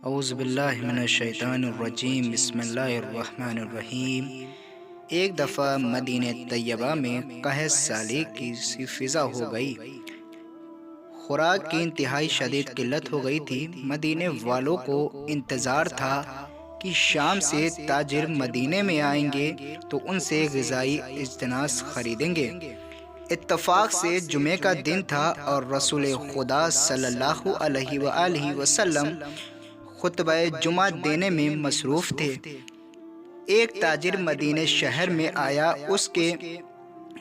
اعوذ باللہ من الشیطان الرجیم، بسم اللہ الرحمن الرحیم۔ ایک دفعہ مدینہ طیبہ میں قحط سالی کی سی فضا ہو گئی۔ خوراک کی انتہائی شدید قلت ہو گئی تھی۔ مدینے والوں کو انتظار تھا کہ شام سے تاجر مدینے میں آئیں گے تو ان سے غذائی اجناس خریدیں گے۔ اتفاق سے جمعے کا دن تھا اور رسول خدا صلی اللہ علیہ وآلہ وسلم خطبہ جمعہ دینے میں مصروف تھے۔ ایک تاجر مدینہ شہر میں آیا۔ اس کے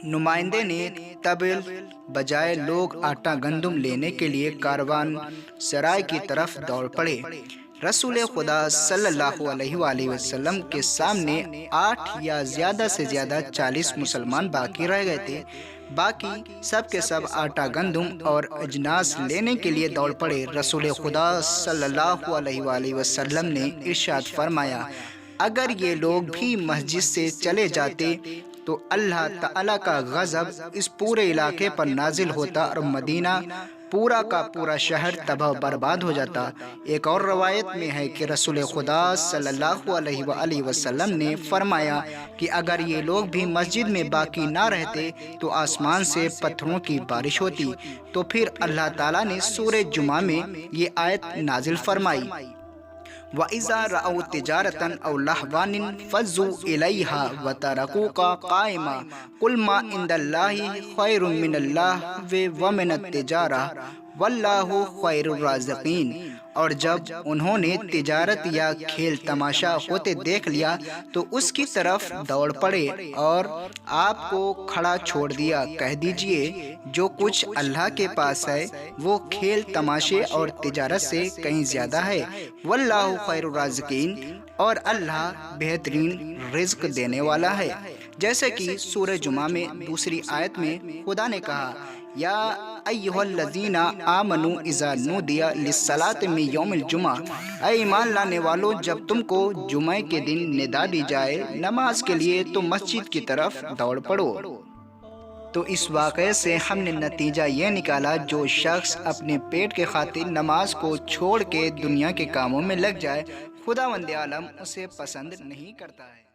نمائندے نے طبل بجائے لوگ آٹا گندم لینے کے لیے کاروان سرائے کی طرف دوڑ پڑے۔ رسول خدا صلی اللہ علیہ وآلہ وسلم کے سامنے 8 یا زیادہ سے زیادہ 40 مسلمان باقی رہ گئے تھے۔ باقی سب کے سب آٹا گندم اور اجناس لینے کے لیے دوڑ پڑے۔ رسول خدا صلی اللہ علیہ وآلہ وسلم نے ارشاد فرمایا، اگر یہ لوگ بھی مسجد سے چلے جاتے تو اللہ تعالیٰ کا غضب اس پورے علاقے پر نازل ہوتا اور مدینہ پورا کا پورا شہر تباہ و برباد ہو جاتا۔ ایک اور روایت میں ہے کہ رسول خدا صلی اللہ علیہ وآلہ وسلم نے فرمایا کہ اگر یہ لوگ بھی مسجد میں باقی نہ رہتے تو آسمان سے پتھروں کی بارش ہوتی۔ تو پھر اللہ تعالیٰ نے سورہ جمعہ میں یہ آیت نازل فرمائی، وَإِذَا رَأَوْا تِجَارَةً أَوْ لَهْوًا انفَضُّوا إِلَيْهَا وَتَرَكُوكَ قَائِمًا قُلْ مَا عِندَ اللَّهِ خَيْرٌ مِّنَ اللَّهْوِ وَمِنَ التِّجَارَةِ وَاللَّهُ خَيْرُ الرَّازِقِينَ۔ اور جب انہوں نے تجارت یا کھیل تماشا ہوتے دیکھ لیا تو اس کی طرف دوڑ پڑے اور آپ کو کھڑا چھوڑ دیا۔ کہہ دیجئے جو کچھ اللہ کے پاس ہے وہ کھیل تماشے اور تجارت سے کہیں زیادہ ہے۔ واللہ خیر الرازقین، اور اللہ بہترین رزق دینے والا ہے۔ جیسے کہ سورہ جمعہ میں دوسری آیت میں خدا نے کہا، یا ایھا الذین آمنوا اذا نودی للصلاۃ من یوم الجمعہ، اے ایمان لانے والو جب تم کو جمعہ کے دن ندا دی جائے نماز کے لیے تو مسجد کی طرف دوڑ پڑو۔ تو اس واقعے سے ہم نے نتیجہ یہ نکالا، جو شخص اپنے پیٹ کے خاطر نماز کو چھوڑ کے دنیا کے کاموں میں لگ جائے خداوند عالم اسے پسند نہیں کرتا ہے۔